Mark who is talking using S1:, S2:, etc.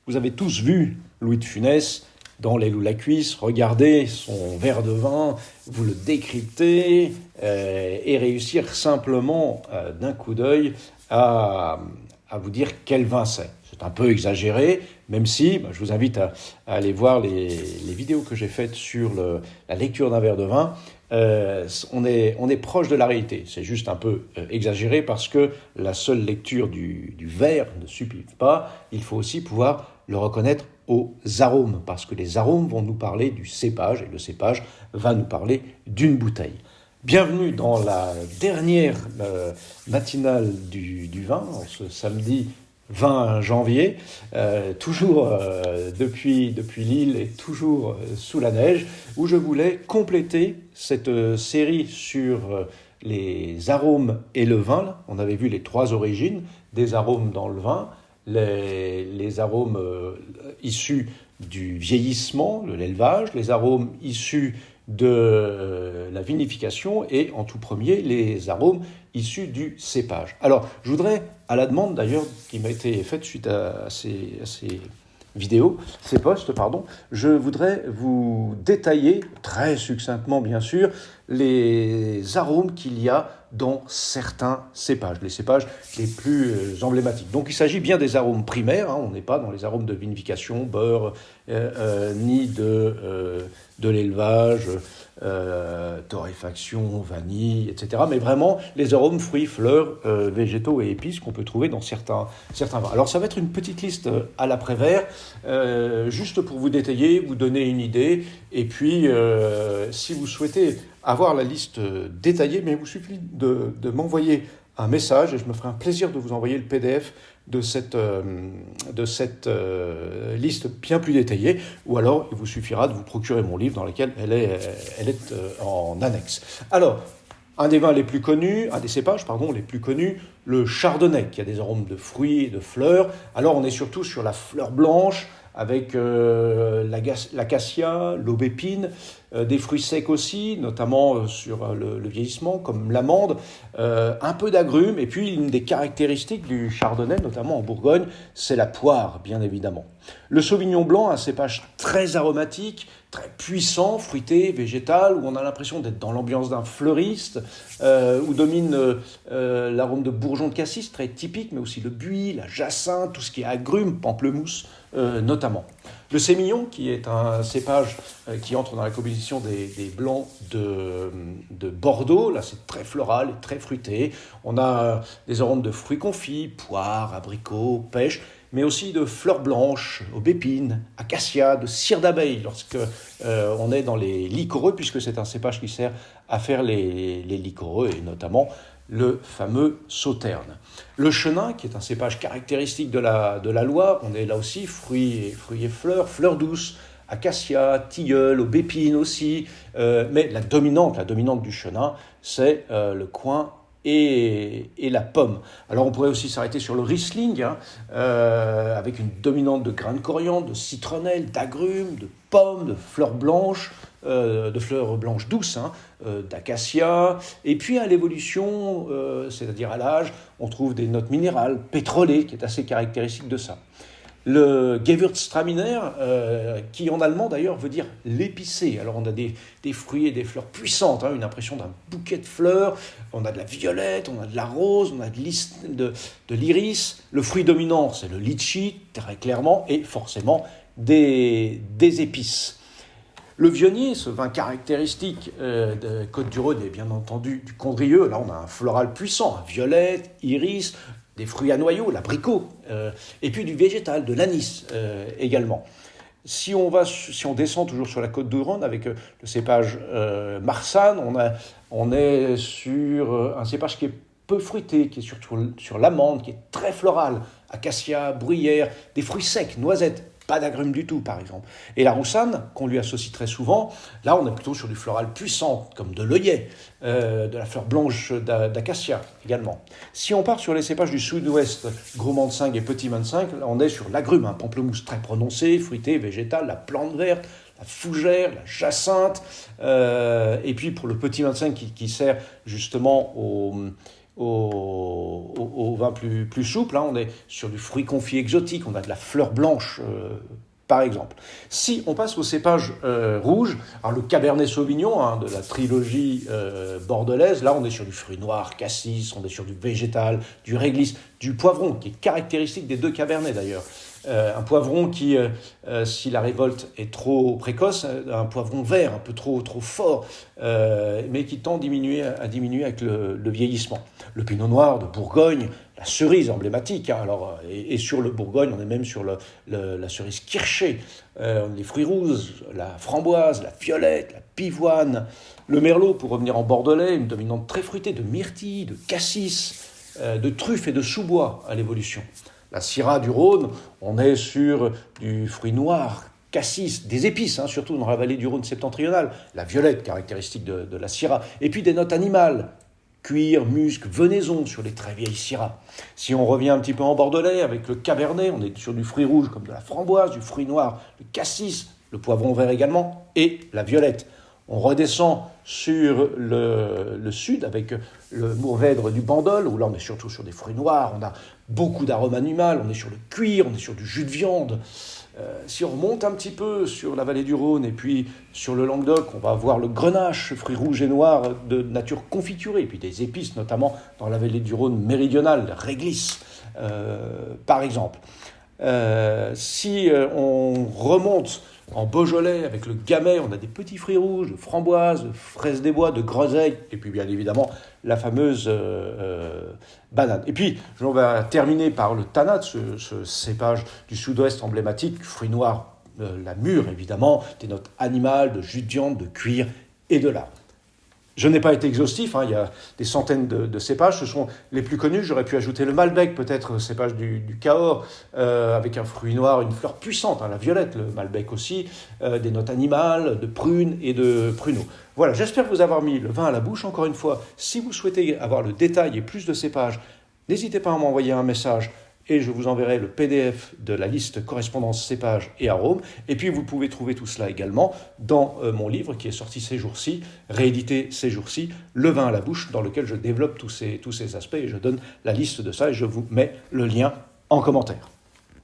S1: Vous avez tous vu Louis de Funès dans Les Loups la Cuisse, regardez son verre de vin, vous le décryptez et réussir simplement d'un coup d'œil à vous dire quel vin c'est. C'est un peu exagéré, même si je vous invite à aller voir les vidéos que j'ai faites sur la lecture d'un verre de vin. On est proche de la réalité. C'est juste un peu exagéré parce que la seule lecture du verre ne suffit pas. Il faut aussi pouvoir le reconnaître aux arômes, parce que les arômes vont nous parler du cépage, et le cépage va nous parler d'une bouteille. Bienvenue dans la dernière matinale du vin, ce samedi 20 janvier, toujours depuis Lille et toujours sous la neige, où je voulais compléter cette série sur les arômes et le vin. Là, on avait vu les trois origines des arômes dans le vin, les arômes issus du vieillissement, de l'élevage, les arômes issus de la vinification et en tout premier les arômes issus du cépage. Alors je voudrais, à la demande d'ailleurs qui m'a été faite suite à ces vidéos, ces posts, je voudrais vous détailler très succinctement bien sûr les arômes qu'il y a dans certains cépages, les cépages les plus emblématiques. Donc il s'agit bien des arômes primaires, on n'est pas dans les arômes de vinification, beurre, ni de l'élevage, torréfaction, vanille, etc. Mais vraiment les arômes fruits, fleurs, végétaux et épices qu'on peut trouver dans certains vins. Alors ça va être une petite liste à l'après-vert, juste pour vous détailler, vous donner une idée, et puis si vous souhaitez avoir la liste détaillée, mais il vous suffit de m'envoyer un message et je me ferai un plaisir de vous envoyer le PDF de cette liste bien plus détaillée, ou alors il vous suffira de vous procurer mon livre dans lequel elle est en annexe. Alors, un des vins les plus connus, un des cépages, les plus connus, le chardonnay, qui a des arômes de fruits et de fleurs. Alors on est surtout sur la fleur blanche, avec l'acacia, l'aubépine, des fruits secs aussi, notamment sur le vieillissement, comme l'amande, un peu d'agrumes, et puis une des caractéristiques du chardonnay, notamment en Bourgogne, c'est la poire, bien évidemment. Le sauvignon blanc, un cépage très aromatique, très puissant, fruité, végétal, où on a l'impression d'être dans l'ambiance d'un fleuriste, où domine l'arôme de bourgeon de cassis, très typique, mais aussi le buis, la jacinthe, tout ce qui est agrumes, pamplemousse notamment. Le sémillon, qui est un cépage qui entre dans la composition des blancs de Bordeaux, là c'est très floral et très fruité. On a des arômes de fruits confits, poires, abricots, pêches, mais aussi de fleurs blanches, aubépines, acacia, de cire d'abeille, lorsque on est dans les liquoreux, puisque c'est un cépage qui sert à faire les liquoreux, et notamment le fameux sauterne. Le chenin, qui est un cépage caractéristique de la Loire, on est là aussi fruits et fleurs, fleurs douces, acacia, tilleul, aubépine aussi, mais la dominante du chenin, c'est le coing et la pomme. Alors on pourrait aussi s'arrêter sur le Riesling, avec une dominante de grains de coriandre, de citronnelle, d'agrumes, de pommes, de fleurs blanches douces, d'acacia. Et puis à l'évolution, c'est-à-dire à l'âge, on trouve des notes minérales, pétrolées, qui est assez caractéristique de ça. Le Gewürztraminer, qui en allemand d'ailleurs veut dire l'épicé. Alors on a des fruits et des fleurs puissantes, une impression d'un bouquet de fleurs. On a de la violette, on a de la rose, on a de l'iris. Le fruit dominant, c'est le litchi, très clairement, et forcément des épices. Le Vionnier, ce vin caractéristique de Côtes-du-Rhône et bien entendu du Condrieu, là on a un floral puissant, violette, iris, des fruits à noyaux, l'abricot, et puis du végétal, de l'anis également. Si on descend toujours sur la côte du Rhône avec le cépage Marsanne, on est sur un cépage qui est peu fruité, qui est surtout sur l'amande, qui est très floral, acacia, bruyère, des fruits secs, noisettes, pas d'agrumes du tout par exemple. Et la roussanne, qu'on lui associe très souvent, là on est plutôt sur du floral puissant, comme de l'œillet, de la fleur blanche d'acacia également. Si on part sur les cépages du sud-ouest, Gros Mansingue et Petit Mansingue, là on est sur l'agrume, un pamplemousse très prononcé, fruité, végétal, la plante verte, la fougère, la jacinthe, et puis pour le Petit Mansingue qui sert justement au vin plus souple. Hein. On est sur du fruit confit exotique, on a de la fleur blanche, par exemple. Si on passe au cépage rouge, alors le Cabernet Sauvignon, hein, de la trilogie bordelaise, là on est sur du fruit noir, cassis, on est sur du végétal, du réglisse, du poivron, qui est caractéristique des deux Cabernets d'ailleurs. Un poivron qui, si la révolte est trop précoce, un poivron vert, un peu trop fort, mais qui tend à diminuer avec le vieillissement. Le pinot noir de Bourgogne, la cerise emblématique, hein, alors, et sur le Bourgogne, on est même sur la cerise Kircher, les fruits rouges, la framboise, la violette, la pivoine, le merlot, pour revenir en bordelais, une dominante très fruitée de myrtille, de cassis, de truffes et de sous-bois à l'évolution. La Syrah du Rhône, on est sur du fruit noir, cassis, des épices, hein, surtout dans la vallée du Rhône septentrionale, la violette, caractéristique de la Syrah, et puis des notes animales, cuir, musc, venaison sur les très vieilles Syrahs. Si on revient un petit peu en bordelais avec le Cabernet, on est sur du fruit rouge comme de la framboise, du fruit noir, le cassis, le poivron vert également, et la violette. On redescend sur le sud avec le Mourvèdre du Bandol, où là on est surtout sur des fruits noirs, on a beaucoup d'arômes animaux, on est sur le cuir, on est sur du jus de viande. Si on remonte un petit peu sur la vallée du Rhône et puis sur le Languedoc, on va voir le grenache, fruits rouges et noirs de nature confiturée, et puis des épices, notamment dans la vallée du Rhône méridionale, la réglisse, par exemple. Si on remonte en Beaujolais, avec le Gamay, on a des petits fruits rouges, de framboises, de fraises des bois, de groseilles, et puis bien évidemment la fameuse banane. Et puis, on va terminer par le Tanat, ce cépage du sud-ouest emblématique, fruits noirs, la mûre évidemment, des notes animales, de jus de viande, de cuir et de lard. Je n'ai pas été exhaustif, hein, il y a des centaines de cépages, ce sont les plus connus. J'aurais pu ajouter le Malbec, peut-être cépage du Cahors, avec un fruit noir, une fleur puissante, hein, la violette, le Malbec aussi, des notes animales, de prunes et de pruneaux. Voilà, j'espère vous avoir mis le vin à la bouche. Encore une fois, si vous souhaitez avoir le détail et plus de cépages, n'hésitez pas à m'envoyer un message et je vous enverrai le PDF de la liste correspondance cépages et arômes. Et puis vous pouvez trouver tout cela également dans mon livre qui est sorti ces jours-ci, réédité ces jours-ci, Le vin à la bouche, dans lequel je développe tous ces aspects et je donne la liste de ça et je vous mets le lien en commentaire.